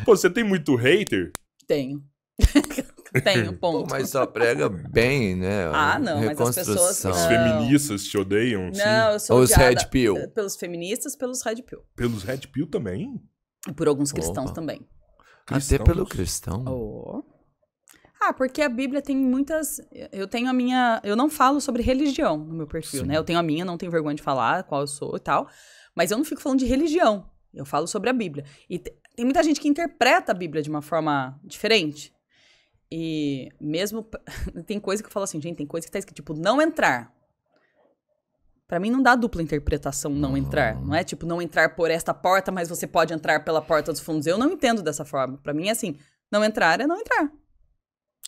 Pô, você tem muito hater? Tenho. Tenho, ponto. Pô, mas só prega bem, né? Ah, não, mas as pessoas... Reconstrução. Os Não. feministas te odeiam? Não, eu sou Ou os odiada Red Pill? pelos feministas, pelos Red Pill. Pelos Red Pill também? E por alguns cristãos Opa. também. Até Cristãos? pelo cristão. Oh. Ah, porque a Bíblia tem muitas... Eu tenho a minha... Eu não falo sobre religião no meu perfil, Sim. né? Eu tenho a minha, não tenho vergonha de falar qual eu sou e tal. Mas eu não fico falando de religião. Eu falo sobre a Bíblia. E tem muita gente que interpreta a Bíblia de uma forma diferente. E mesmo... Tem coisa que eu falo assim, gente, tem coisa que tá escrito, tipo, não entrar. Pra mim não dá dupla interpretação não entrar. Não é tipo, não entrar por esta porta, mas você pode entrar pela porta dos fundos. Eu não entendo dessa forma. Pra mim é assim, não entrar é não entrar.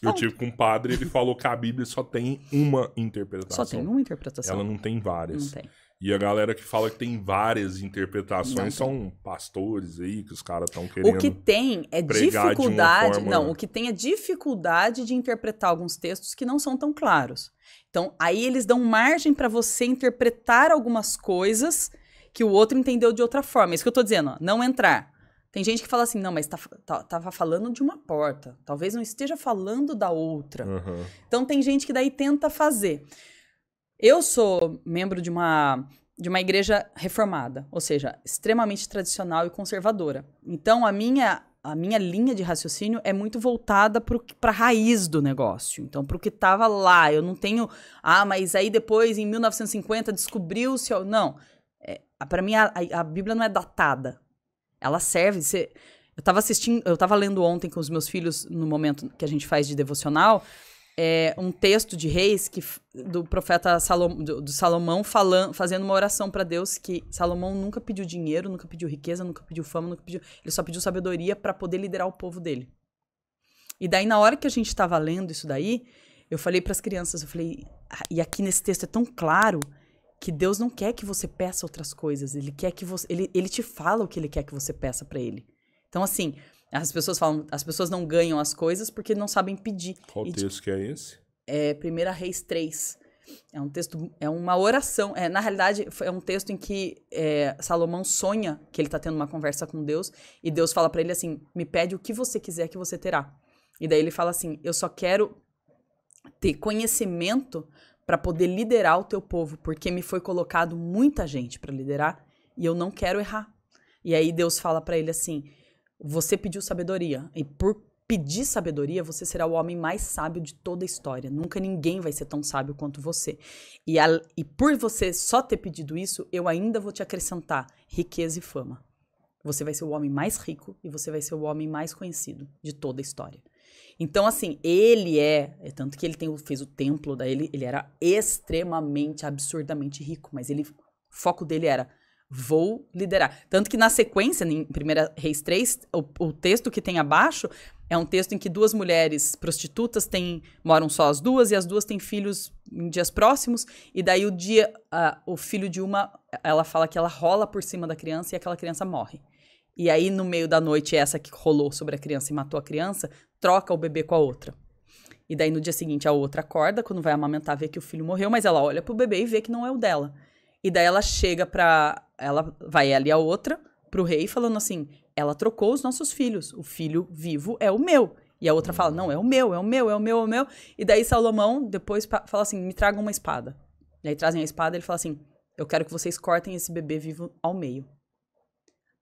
Eu tive com um padre, ele falou que a Bíblia só tem uma interpretação. Só tem uma interpretação. Ela não tem várias. Não tem. E a galera que fala que tem várias interpretações Não são pastores aí, que os caras estão querendo... O que tem é pregar de uma dificuldade... forma- Não, o que tem é dificuldade de interpretar alguns textos que não são tão claros. Então, aí eles dão margem pra você interpretar algumas coisas que o outro entendeu de outra forma. É isso que eu tô dizendo, ó, não entrar. Tem gente que fala assim, não, mas tava falando de uma porta. Talvez não esteja falando da outra. Aham. Então, tem gente que daí tenta fazer. Eu sou membro de uma igreja reformada, ou seja, extremamente tradicional e conservadora. Então, a minha linha de raciocínio é muito voltada para a raiz do negócio. Então, para o que estava lá. Eu não tenho... Ah, mas aí depois, em 1950, descobriu-se... Não. Para mim, a Bíblia não é datada. Ela serve... Eu estava lendo ontem com os meus filhos, no momento que a gente faz de devocional... um texto de Reis do profeta Salomão fazendo uma oração para Deus, que Salomão nunca pediu dinheiro, nunca pediu riqueza, nunca pediu fama, ele só pediu sabedoria para poder liderar o povo dele. E daí, na hora que a gente estava lendo isso daí, eu falei para as crianças, eu falei, e aqui nesse texto é tão claro que Deus não quer que você peça outras coisas, ele quer que você, ele te fala o que ele quer que você peça para ele. Então, assim, as pessoas falam, as pessoas não ganham as coisas porque não sabem pedir. Qual texto que é esse? É 1 Reis 3. É um texto, é uma oração. Na realidade, é um texto em que Salomão sonha que ele está tendo uma conversa com Deus e Deus fala para ele assim, me pede o que você quiser que você terá. E daí ele fala assim, eu só quero ter conhecimento para poder liderar o teu povo, porque me foi colocado muita gente para liderar e eu não quero errar. E aí Deus fala para ele assim, você pediu sabedoria, e por pedir sabedoria, você será o homem mais sábio de toda a história. Nunca ninguém vai ser tão sábio quanto você. E por você só ter pedido isso, eu ainda vou te acrescentar riqueza e fama. Você vai ser o homem mais rico e você vai ser o homem mais conhecido de toda a história. Então, assim, ele tanto que ele fez o templo, daí ele era extremamente, absurdamente rico, mas o foco dele era... Vou liderar. Tanto que na sequência, em 1 Reis 3, o texto que tem abaixo é um texto em que duas mulheres prostitutas moram só as duas e as duas têm filhos em dias próximos. E daí o filho de uma, ela fala que ela rola por cima da criança e aquela criança morre. E aí no meio da noite essa que rolou sobre a criança e matou a criança, troca o bebê com a outra. E daí no dia seguinte a outra acorda, quando vai amamentar vê que o filho morreu, mas ela olha pro bebê e vê que não é o dela. E daí ela chega ela vai ali a outra, pro rei, falando assim, ela trocou os nossos filhos, o filho vivo é o meu. E a outra fala, não, é o meu, é o meu, é o meu, é o meu. E daí Salomão depois fala assim, me tragam uma espada. E aí trazem a espada e ele fala assim, eu quero que vocês cortem esse bebê vivo ao meio.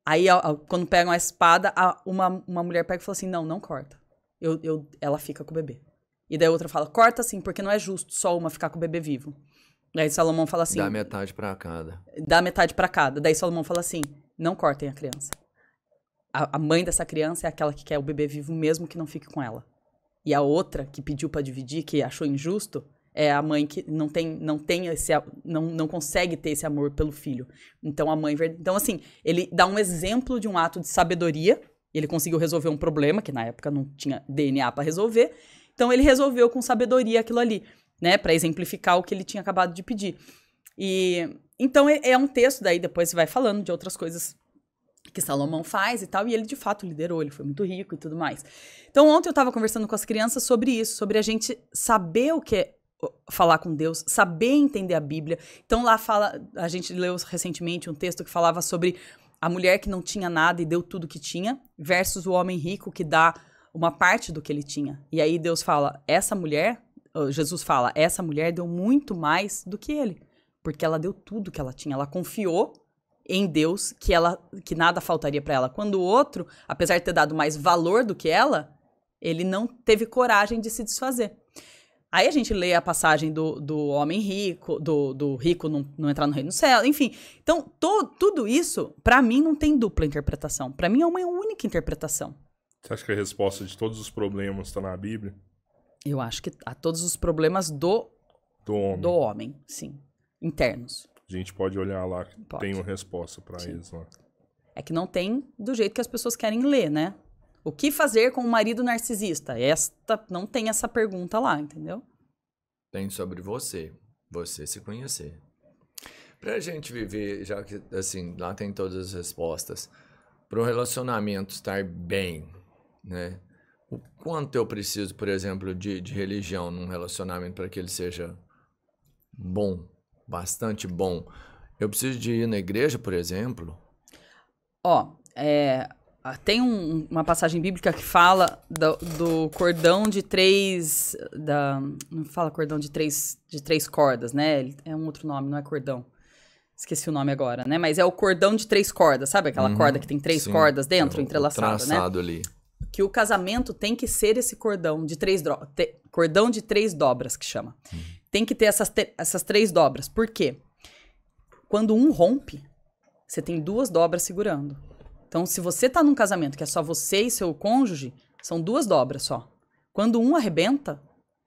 Aí quando pegam a espada, uma mulher pega e fala assim, não corta. Ela fica com o bebê. E daí a outra fala, corta sim, porque não é justo só uma ficar com o bebê vivo. Daí Salomão fala assim... Dá metade pra cada. Dá metade pra cada. Daí Salomão fala assim, não cortem a criança. A mãe dessa criança é aquela que quer o bebê vivo mesmo que não fique com ela. E a outra, que pediu pra dividir, que achou injusto, é a mãe que não consegue ter esse amor pelo filho. Então a mãe... Então assim, ele dá um exemplo de um ato de sabedoria. Ele conseguiu resolver um problema, que na época não tinha DNA pra resolver. Então ele resolveu com sabedoria aquilo ali. Né, para exemplificar o que ele tinha acabado de pedir. E então é um texto, daí depois você vai falando de outras coisas que Salomão faz e tal, e ele de fato liderou, ele foi muito rico e tudo mais. Então ontem eu estava conversando com as crianças sobre isso, sobre a gente saber o que é falar com Deus, saber entender a Bíblia. Então lá a gente leu recentemente um texto que falava sobre a mulher que não tinha nada e deu tudo que tinha, versus o homem rico que dá uma parte do que ele tinha. E aí Deus fala, Jesus fala, essa mulher deu muito mais do que ele, porque ela deu tudo que ela tinha, ela confiou em Deus que nada faltaria para ela. Quando o outro, apesar de ter dado mais valor do que ela, ele não teve coragem de se desfazer. Aí a gente lê a passagem do homem rico, do rico não entrar no reino do céu, enfim. Então, tudo isso, pra mim, não tem dupla interpretação. Pra mim, é uma única interpretação. Você acha que a resposta de todos os problemas está na Bíblia? Eu acho que há todos os problemas do homem, sim. Internos. A gente pode olhar lá, que Pode. tem uma resposta pra Sim. eles lá. É que não tem do jeito que as pessoas querem ler, né? O que fazer com um marido narcisista? Não tem essa pergunta lá, entendeu? Tem sobre você se conhecer. Pra gente viver, já que, assim, lá tem todas as respostas, pro relacionamento estar bem, né? O quanto eu preciso, por exemplo, de religião num relacionamento para que ele seja bom, bastante bom? Eu preciso de ir na igreja, por exemplo? Ó, tem uma passagem bíblica que fala do cordão de três... não fala cordão de três cordas, né? É um outro nome, não é cordão. Esqueci o nome agora, né? Mas é o cordão de 3 cordas, sabe? Aquela corda que tem 3 cordas dentro, entrelaçada, né? Ali. Que o casamento tem que ser esse cordão de 3 dobras, que chama. Tem que ter essas 3 dobras. Por quê? Quando um rompe, você tem 2 dobras segurando. Então, se você tá num casamento que é só você e seu cônjuge, são 2 dobras só. Quando um arrebenta,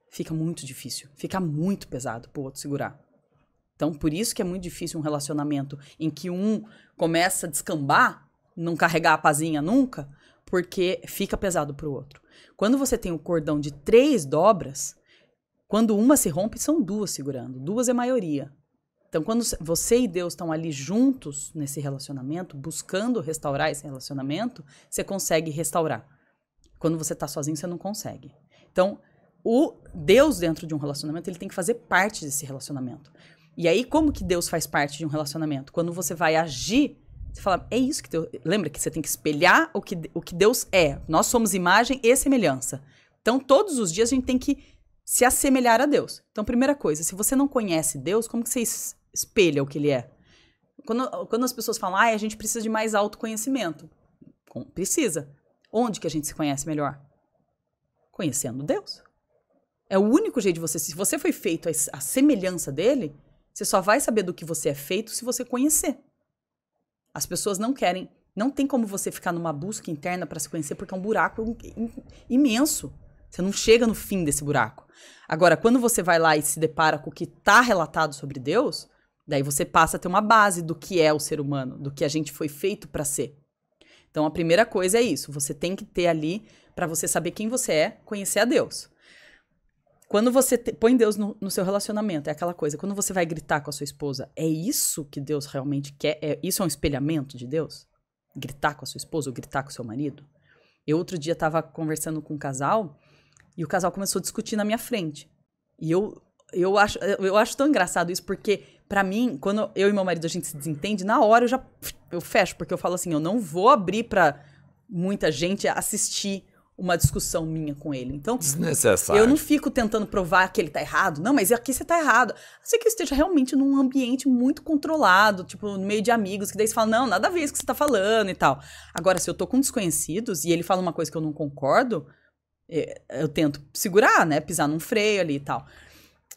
fica muito difícil. Fica muito pesado pro outro segurar. Então, por isso que é muito difícil um relacionamento em que um começa a descambar, não carregar a pazinha nunca, porque fica pesado pro outro. Quando você tem um cordão de 3 dobras, quando uma se rompe, são 2 segurando. 2 é maioria. Então, quando você e Deus estão ali juntos nesse relacionamento, buscando restaurar esse relacionamento, você consegue restaurar. Quando você está sozinho, você não consegue. Então, o Deus dentro de um relacionamento, ele tem que fazer parte desse relacionamento. E aí, como que Deus faz parte de um relacionamento? Quando você vai agir, você fala, é isso que Deus... Lembra que você tem que espelhar o que Deus é. Nós somos imagem e semelhança. Então, todos os dias a gente tem que se assemelhar a Deus. Então, primeira coisa, se você não conhece Deus, como que você espelha o que ele é? Quando as pessoas falam, a gente precisa de mais autoconhecimento. Precisa. Onde que a gente se conhece melhor? Conhecendo Deus. É o único jeito de você... Se você foi feito a semelhança dele, você só vai saber do que você é feito se você conhecer. As pessoas não querem... Não tem como você ficar numa busca interna para se conhecer, porque é um buraco imenso. Você não chega no fim desse buraco. Agora, quando você vai lá e se depara com o que está relatado sobre Deus, daí você passa a ter uma base do que é o ser humano, do que a gente foi feito para ser. Então, a primeira coisa é isso. Você tem que ter ali, para você saber quem você é, conhecer a Deus. Quando você põe Deus no seu relacionamento, é aquela coisa, quando você vai gritar com a sua esposa, é isso que Deus realmente quer? Isso é um espelhamento de Deus? Gritar com a sua esposa ou gritar com o seu marido? Eu outro dia estava conversando com um casal e o casal começou a discutir na minha frente. E eu acho tão engraçado isso, porque pra mim, quando eu e meu marido a gente se desentende, na hora eu fecho, porque eu falo assim, eu não vou abrir pra muita gente assistir uma discussão minha com ele. Então, desnecessário. Eu não fico tentando provar que ele tá errado. Não, mas aqui você tá errado. A não ser que eu esteja realmente num ambiente muito controlado, tipo, no meio de amigos, que daí você fala, não, nada a ver isso que você tá falando e tal. Agora, se eu tô com desconhecidos e ele fala uma coisa que eu não concordo, eu tento segurar, né? Pisar num freio ali e tal.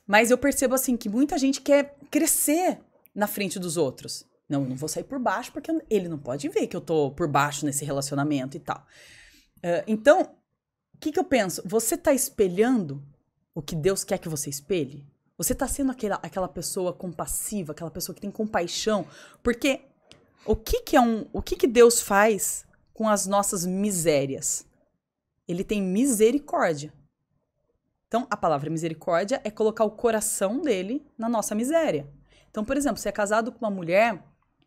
Mas eu percebo, assim, que muita gente quer crescer na frente dos outros. Não, eu não vou sair por baixo porque ele não pode ver que eu tô por baixo nesse relacionamento e tal. Então, o que eu penso? Você tá espelhando o que Deus quer que você espelhe? Você tá sendo aquela pessoa compassiva, aquela pessoa que tem compaixão? Porque o que Deus faz com as nossas misérias? Ele tem misericórdia. Então, a palavra misericórdia é colocar o coração dele na nossa miséria. Então, por exemplo, você é casado com uma mulher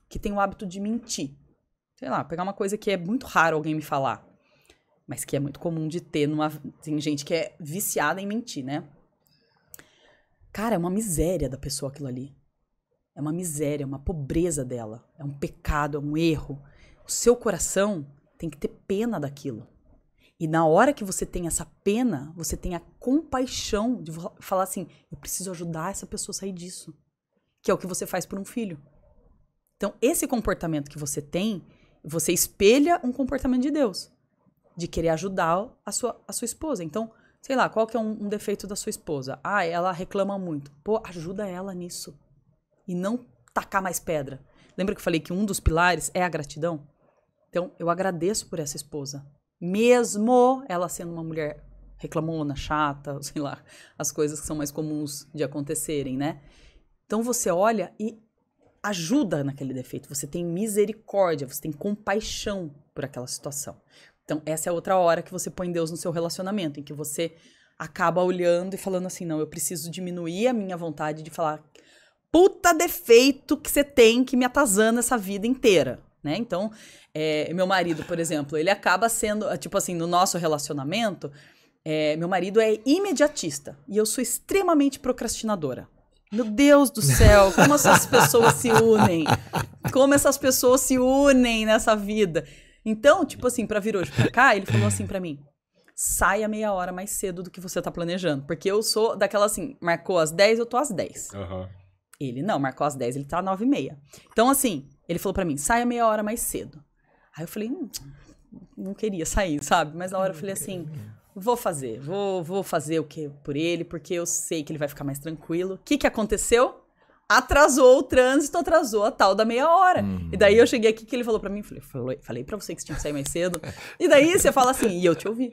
que tem o hábito de mentir. Sei lá, pegar uma coisa que é muito raro alguém me falar, mas que é muito comum de ter tem gente que é viciada em mentir, né? Cara, é uma miséria da pessoa aquilo ali. É uma miséria, é uma pobreza dela. É um pecado, é um erro. seu coração tem que ter pena daquilo. E na hora que você tem essa pena, você tem a compaixão de falar assim, eu preciso ajudar essa pessoa a sair disso. Que é o que você faz por um filho. Então, esse comportamento que você tem, você espelha um comportamento de Deus. De querer ajudar a sua esposa. Então, sei lá, qual que é um defeito da sua esposa? Ah, ela reclama muito. Pô, ajuda ela nisso. E não tacar mais pedra. Lembra que eu falei que um dos pilares é a gratidão? Então, eu agradeço por essa esposa. Mesmo ela sendo uma mulher reclamona, chata, sei lá, as coisas que são mais comuns de acontecerem, né? Então você olha e ajuda naquele defeito. Você tem misericórdia, você tem compaixão por aquela situação. Então essa é outra hora que você põe Deus no seu relacionamento, em que você acaba olhando e falando assim, não, eu preciso diminuir a minha vontade de falar, puta defeito que você tem que me atazana essa vida inteira. Né? Então, meu marido, por exemplo, ele acaba sendo, tipo assim, no nosso relacionamento, meu marido é imediatista e eu sou extremamente procrastinadora. Meu Deus do céu, como essas pessoas se unem? Como essas pessoas se unem nessa vida? Então, tipo assim, pra vir hoje pra cá, ele falou assim pra mim, saia meia hora mais cedo do que você tá planejando, porque eu sou daquela assim, marcou às 10, eu tô às 10. Uhum. Ele não, marcou às 10, ele tá às 9h30. Então, assim, ele falou pra mim, saia meia hora mais cedo. Aí eu falei, não queria sair, sabe? Mas na hora eu falei assim, vou fazer o que por ele, porque eu sei que ele vai ficar mais tranquilo. O que aconteceu? Atrasou o trânsito, atrasou a tal da meia hora. E daí eu cheguei aqui que ele falou pra mim, falei pra você que você tinha que sair mais cedo. E daí você fala assim, e eu te ouvi.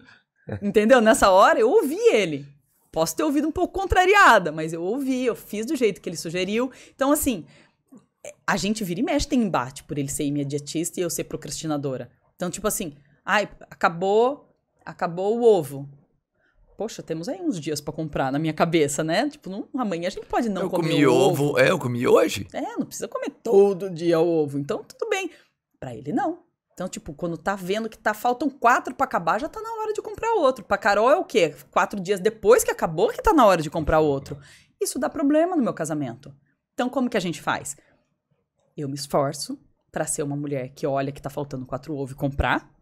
Entendeu? Nessa hora eu ouvi ele. Posso ter ouvido um pouco contrariada, mas eu ouvi, eu fiz do jeito que ele sugeriu. Então, assim, a gente vira e mexe tem embate por ele ser imediatista e eu ser procrastinadora. Então, tipo assim, acabou o ovo. Poxa, temos aí uns dias pra comprar na minha cabeça, né? Tipo, amanhã a gente pode não comer o ovo. Eu comi hoje. Não precisa comer todo dia o ovo. Então, tudo bem. Pra ele, não. Então, tipo, quando tá vendo que faltam 4 pra acabar, já tá na hora de comprar outro. Pra Carol é o quê? 4 dias depois que acabou que tá na hora de comprar outro. Isso dá problema no meu casamento. Então, como que a gente faz? Eu me esforço pra ser uma mulher que olha que tá faltando 4 ovos e comprar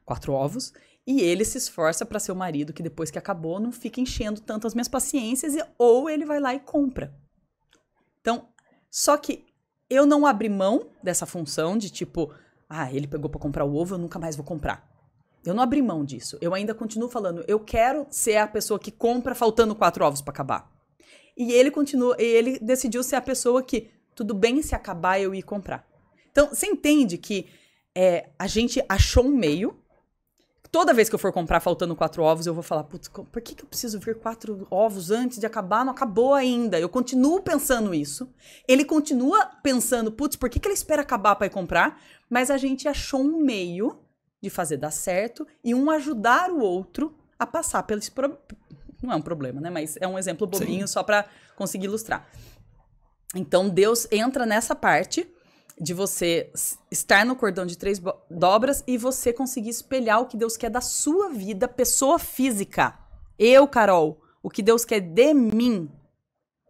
4 ovos. E ele se esforça pra ser o marido que depois que acabou não fica enchendo tanto as minhas paciências. Ou ele vai lá e compra. Então, só que eu não abri mão dessa função de tipo... ele pegou pra comprar o ovo, eu nunca mais vou comprar. Eu não abri mão disso. Eu ainda continuo falando, eu quero ser a pessoa que compra faltando 4 ovos pra acabar. E ele decidiu ser a pessoa que, tudo bem se acabar, eu ir comprar. Então, você entende que a gente achou um meio. Toda vez que eu for comprar faltando 4 ovos, eu vou falar, putz, por que eu preciso vir 4 ovos antes de acabar? Não acabou ainda. Eu continuo pensando isso. Ele continua pensando, putz, por que ele espera acabar pra ir comprar? Mas a gente achou um meio de fazer dar certo e um ajudar o outro a passar pelo esse não é um problema, né? Mas é um exemplo bobinho. Sim. Só pra conseguir ilustrar. Então, Deus entra nessa parte de você estar no cordão de 3 dobras e você conseguir espelhar o que Deus quer da sua vida, pessoa física. Eu, Carol, o que Deus quer de mim.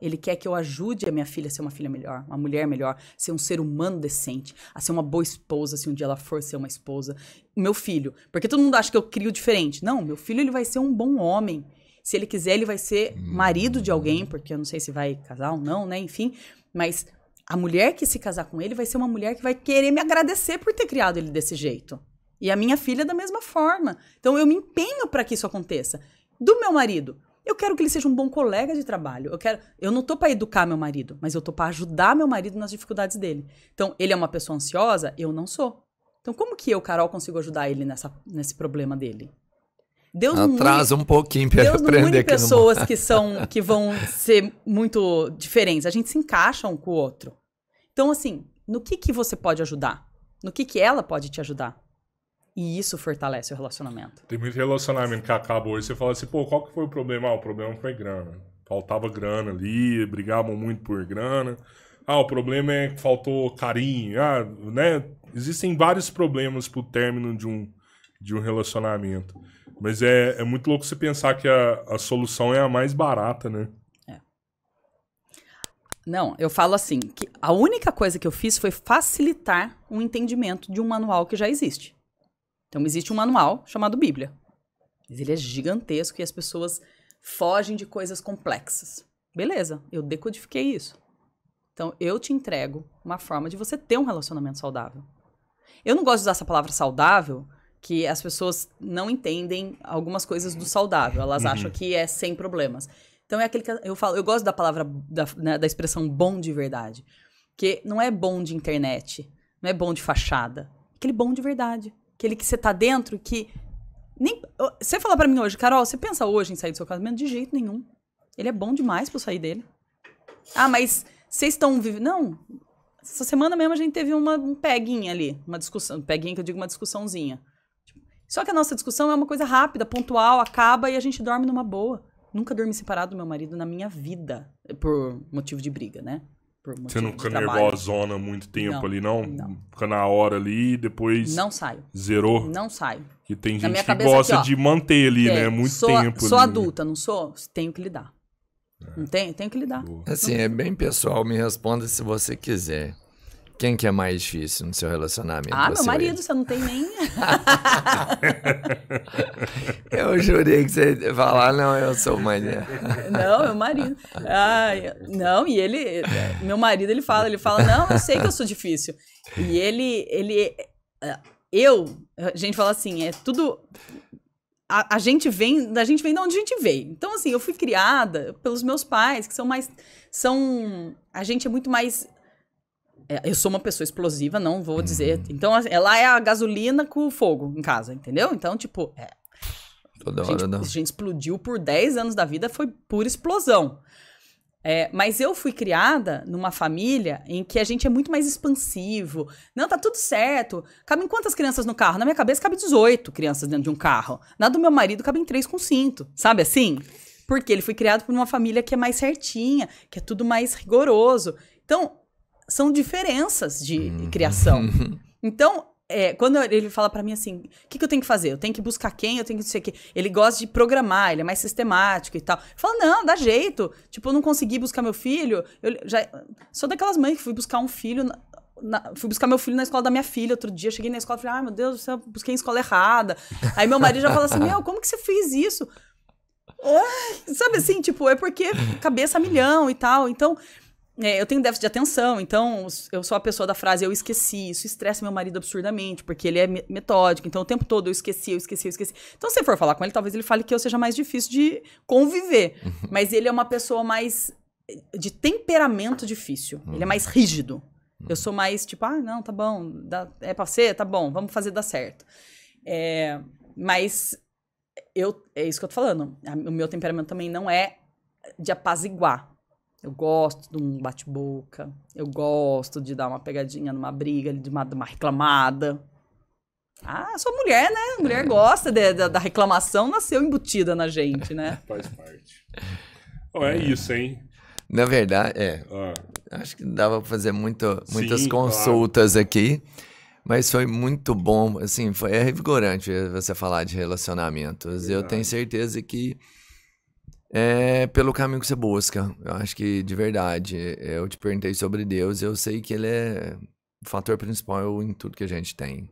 Ele quer que eu ajude a minha filha a ser uma filha melhor, uma mulher melhor, ser um ser humano decente, a ser uma boa esposa, se um dia ela for ser uma esposa. Meu filho, porque todo mundo acha que eu crio diferente. Não, meu filho ele vai ser um bom homem. Se ele quiser, ele vai ser marido de alguém, porque eu não sei se vai casar ou não, né? Enfim, mas a mulher que se casar com ele vai ser uma mulher que vai querer me agradecer por ter criado ele desse jeito. E a minha filha da mesma forma. Então eu me empenho para que isso aconteça. Do meu marido, eu quero que ele seja um bom colega de trabalho. Eu não tô para educar meu marido, mas eu tô para ajudar meu marido nas dificuldades dele. Então, ele é uma pessoa ansiosa? Eu não sou. Então, como que eu, Carol, consigo ajudar ele nesse problema dele? Deus atrasa um pouquinho para aprender. Deus não une pessoas que vão ser muito diferentes. A gente se encaixa um com o outro. Então, assim, no que você pode ajudar? No que ela pode te ajudar? E isso fortalece o relacionamento. Tem muito relacionamento que acaba hoje. Você fala assim, pô, qual que foi o problema? O problema foi grana. Faltava grana ali, brigavam muito por grana. O problema é que faltou carinho. Né? Existem vários problemas pro término de um relacionamento. Mas é muito louco você pensar que a solução é a mais barata, né? Não, eu falo assim, que a única coisa que eu fiz foi facilitar o entendimento de um manual que já existe. Então, existe um manual chamado Bíblia. Mas ele é gigantesco e as pessoas fogem de coisas complexas. Beleza, eu decodifiquei isso. Então, eu te entrego uma forma de você ter um relacionamento saudável. Eu não gosto de usar essa palavra saudável, que as pessoas não entendem algumas coisas do saudável. Elas acham que é sem problemas. Então, é aquele que eu falo, eu gosto da palavra, da expressão bom de verdade. Que não é bom de internet, não é bom de fachada. É aquele bom de verdade. Aquele que você tá dentro, que... Você fala pra mim hoje, Carol, você pensa hoje em sair do seu casamento? De jeito nenhum. Ele é bom demais pra eu sair dele. Ah, mas vocês estão vivendo... Não. Essa semana mesmo a gente teve um peguinha ali. Uma discussão. Peguinha que eu digo uma discussãozinha. Só que a nossa discussão é uma coisa rápida, pontual, acaba e a gente dorme numa boa. Nunca dormi separado do meu marido na minha vida. Por motivo de briga, né? Você não fica nervosona muito tempo ali, não? Fica na hora ali e depois... Não saio. Zerou? Não saio. Que tem gente que gosta aqui, de manter ali, né? Muito tempo. Sou adulta, não sou? Tenho que lidar. Não tenho que lidar. Assim, é bem pessoal. Me responda se você quiser. Quem que é mais difícil no seu relacionamento? Ah, meu marido, você não tem nem... Eu jurei que você ia falar, não, eu sou mãe dele. Não, meu marido. Não, e ele... Meu marido, ele fala, não, eu sei que eu sou difícil. E a gente fala assim, é tudo... A gente vem de onde a gente veio. Então, assim, eu fui criada pelos meus pais, que a gente é muito mais... Eu sou uma pessoa explosiva, não vou dizer. Então, ela é a gasolina com o fogo em casa, entendeu? Então, tipo, a gente explodiu por 10 anos da vida, foi pura explosão. Mas eu fui criada numa família em que a gente é muito mais expansivo. Não, tá tudo certo. Cabem quantas crianças no carro? Na minha cabeça cabe 18 crianças dentro de um carro. Na do meu marido cabem 3 com cinto. Sabe assim? Porque ele foi criado por uma família que é mais certinha, que é tudo mais rigoroso. Então... São diferenças de criação. Então, quando ele fala pra mim assim, o que eu tenho que fazer? Eu tenho que buscar quem? Eu tenho que não sei o quê. Ele gosta de programar, ele é mais sistemático e tal. Eu falo, não, dá jeito. Tipo, eu não consegui buscar meu filho. Eu já sou daquelas mães que fui buscar um filho... fui buscar meu filho na escola da minha filha outro dia. Cheguei na escola e falei, ai, meu Deus, eu busquei em escola errada. Aí meu marido já fala assim, como que você fez isso? Sabe assim, tipo, é porque cabeça a milhão e tal. Então... eu tenho déficit de atenção, então eu sou a pessoa da frase eu esqueci. Isso estressa meu marido absurdamente, porque ele é metódico. Então o tempo todo eu esqueci. Então se você for falar com ele, talvez ele fale que eu seja mais difícil de conviver. Mas ele é uma pessoa mais de temperamento difícil. Ele é mais rígido. Eu sou mais tipo, não, tá bom, é pra ser? Tá bom, vamos fazer dar certo. Mas é isso que eu tô falando. O meu temperamento também não é de apaziguar. Eu gosto de um bate-boca, eu gosto de dar uma pegadinha numa briga, de uma reclamada. Sou mulher, né? Mulher gosta da reclamação, nasceu embutida na gente, né? Faz parte. É isso, hein? Na verdade, acho que dava pra fazer muitas consultas aqui, mas foi muito bom, assim, é revigorante você falar de relacionamentos. Eu tenho certeza que pelo caminho que você busca. Eu acho que, de verdade, eu te perguntei sobre Deus, eu sei que ele é o fator principal em tudo que a gente tem.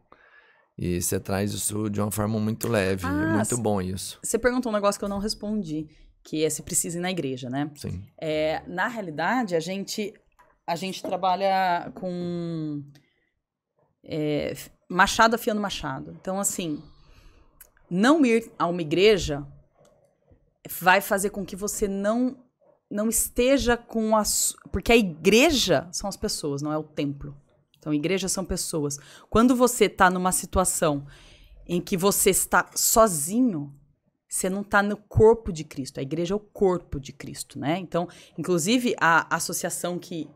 E você traz isso de uma forma muito leve, muito bom isso. Você perguntou um negócio que eu não respondi, que é se precisa ir na igreja, né? Sim. Na realidade, a gente trabalha com machado afiando machado. Então, assim, não ir a uma igreja vai fazer com que você não esteja com porque a igreja são as pessoas, não é o templo. Então, igreja são pessoas. Quando você está numa situação em que você está sozinho, você não está no corpo de Cristo. A igreja é o corpo de Cristo, né? Então, inclusive, a associação que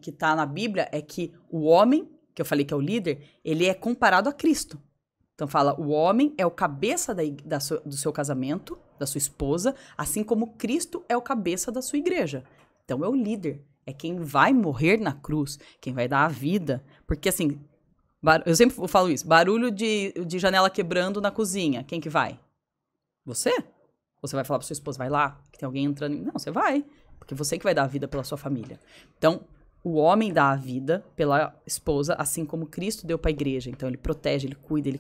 está na Bíblia é que o homem, que eu falei que é o líder, ele é comparado a Cristo. Então fala, o homem é o cabeça do seu casamento, da sua esposa, assim como Cristo é o cabeça da sua igreja. Então é o líder, é quem vai morrer na cruz, quem vai dar a vida. Porque assim, eu sempre falo isso, barulho de janela quebrando na cozinha, quem que vai? Você? Ou você vai falar pra sua esposa, vai lá, que tem alguém entrando? Não, você vai. porque você que vai dar a vida pela sua família. Então, o homem dá a vida pela esposa, assim como Cristo deu para a igreja. Então, ele protege, ele cuida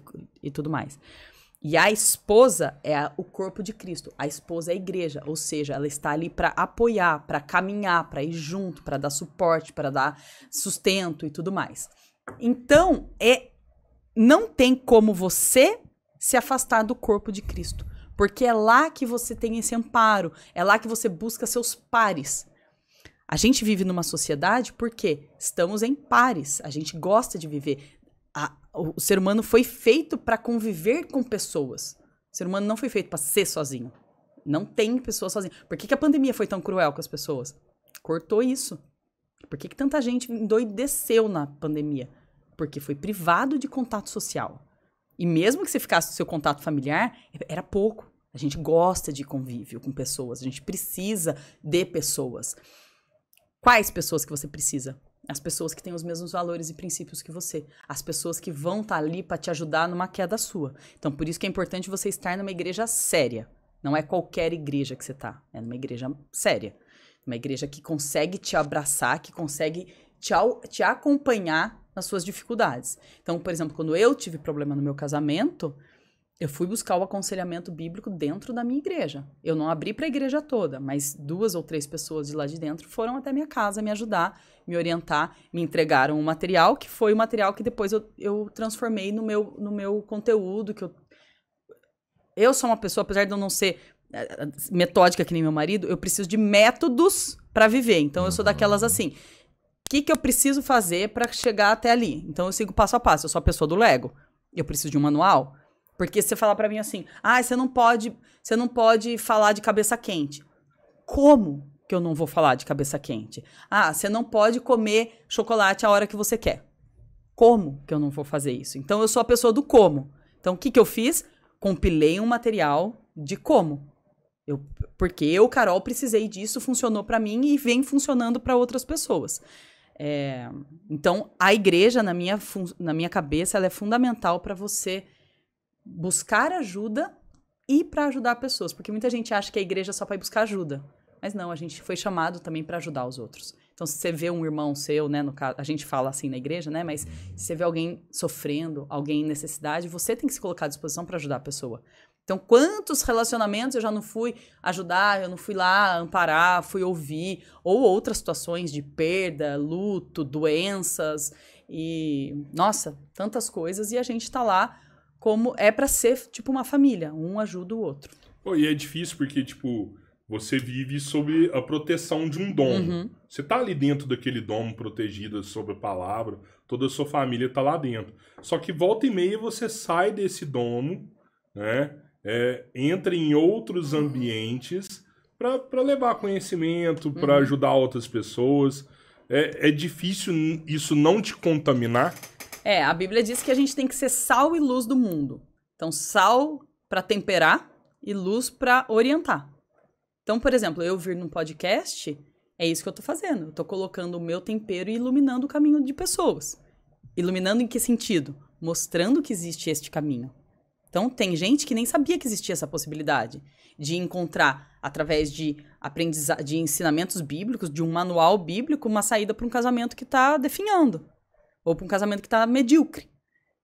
e tudo mais. E a esposa é o corpo de Cristo. A esposa é a igreja, ou seja, ela está ali para apoiar, para caminhar, para ir junto, para dar suporte, para dar sustento e tudo mais. Então, não tem como você se afastar do corpo de Cristo, porque é lá que você tem esse amparo, é lá que você busca seus pares. A gente vive numa sociedade porque estamos em pares, a gente gosta de viver. O ser humano foi feito para conviver com pessoas. O ser humano não foi feito para ser sozinho. Não tem pessoas sozinhas. Por que a pandemia foi tão cruel com as pessoas? Cortou isso. Por que tanta gente endoideceu na pandemia? Porque foi privado de contato social. E mesmo que você ficasse com seu contato familiar, era pouco. A gente gosta de convívio com pessoas. A gente precisa de pessoas. Quais pessoas que você precisa? As pessoas que têm os mesmos valores e princípios que você. As pessoas que vão estar ali para te ajudar numa queda sua. Então, por isso que é importante você estar numa igreja séria. Não é qualquer igreja que você está. É numa igreja séria. Uma igreja que consegue te abraçar, que consegue te acompanhar nas suas dificuldades. Então, por exemplo, quando eu tive problema no meu casamento, eu fui buscar o aconselhamento bíblico dentro da minha igreja. Eu não abri para a igreja toda, mas 2 ou 3 pessoas de lá de dentro foram até minha casa me ajudar, me orientar, me entregaram um material que foi o material que depois eu transformei no meu conteúdo. Eu sou uma pessoa, apesar de eu não ser metódica que nem meu marido, eu preciso de métodos para viver. Então, eu sou daquelas assim, o que eu preciso fazer para chegar até ali? Então, eu sigo passo a passo. Eu sou a pessoa do Lego. Eu preciso de um manual. Porque se você falar pra mim assim, você não pode falar de cabeça quente. Como que eu não vou falar de cabeça quente? Você não pode comer chocolate a hora que você quer. Como que eu não vou fazer isso? Então, eu sou a pessoa do como. Então, o que eu fiz? Compilei um material de como. Porque eu, Carol, precisei disso, funcionou pra mim e vem funcionando pra outras pessoas. Então, a igreja, na minha cabeça, ela é fundamental pra você buscar ajuda e para ajudar pessoas, porque muita gente acha que a igreja é só para ir buscar ajuda, mas não, a gente foi chamado também para ajudar os outros. Então, se você vê um irmão seu, né, no caso, a gente fala assim na igreja, né, mas se você vê alguém sofrendo, alguém em necessidade, você tem que se colocar à disposição para ajudar a pessoa. Então, quantos relacionamentos eu já não fui ajudar, eu não fui lá amparar, fui ouvir, ou outras situações de perda, luto, doenças e, nossa, tantas coisas, e a gente tá lá como é pra ser, tipo, uma família. Um ajuda o outro. E é difícil porque, tipo, você vive sob a proteção de um domo. Uhum. Você tá ali dentro daquele domo protegido sob a palavra, toda a sua família tá lá dentro. Só que volta e meia você sai desse domo, né? Entra em outros ambientes para levar conhecimento, para ajudar outras pessoas. É difícil isso não te contaminar? A Bíblia diz que a gente tem que ser sal e luz do mundo. Então, sal para temperar e luz para orientar. Então, por exemplo, eu vir num podcast, é isso que eu tô fazendo. Eu tô colocando o meu tempero e iluminando o caminho de pessoas. Iluminando em que sentido? Mostrando que existe este caminho. Então, tem gente que nem sabia que existia essa possibilidade de encontrar, através de de ensinamentos bíblicos, de um manual bíblico, uma saída para um casamento que tá definhando. Ou para um casamento que tá medíocre.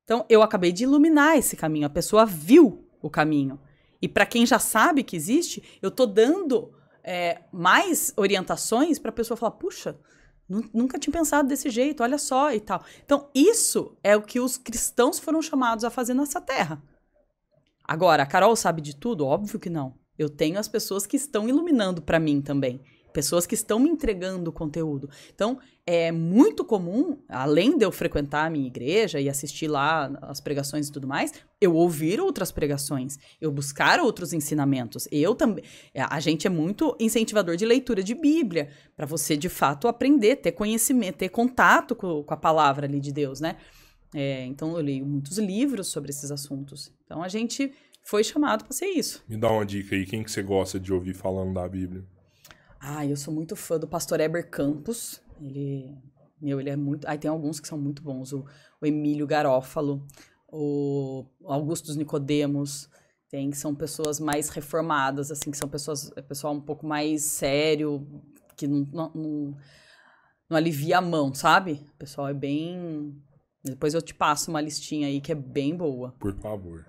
Então, eu acabei de iluminar esse caminho. A pessoa viu o caminho. E para quem já sabe que existe, eu tô dando mais orientações para a pessoa falar, puxa, nunca tinha pensado desse jeito, olha só e tal. Então, isso é o que os cristãos foram chamados a fazer nessa terra. Agora, a Carol sabe de tudo? Óbvio que não. Eu tenho as pessoas que estão iluminando para mim também. Pessoas que estão me entregando conteúdo. Então, é muito comum, além de eu frequentar a minha igreja e assistir lá as pregações e tudo mais, eu ouvir outras pregações, eu buscar outros ensinamentos. Eu também. A gente é muito incentivador de leitura de Bíblia, para você, de fato, aprender, ter conhecimento, ter contato com a palavra ali de Deus, né? Então, eu leio muitos livros sobre esses assuntos. Então, a gente foi chamado para ser isso. Me dá uma dica aí, quem que você gosta de ouvir falando da Bíblia? Eu sou muito fã do pastor Heber Campos. Ele é muito... tem alguns que são muito bons. O Emílio Garófalo, o Augusto Nicodemos. Que são pessoas mais reformadas, assim, que são pessoal um pouco mais sério, que não alivia a mão, sabe? O pessoal é bem... Depois eu te passo uma listinha aí que é bem boa. Por favor.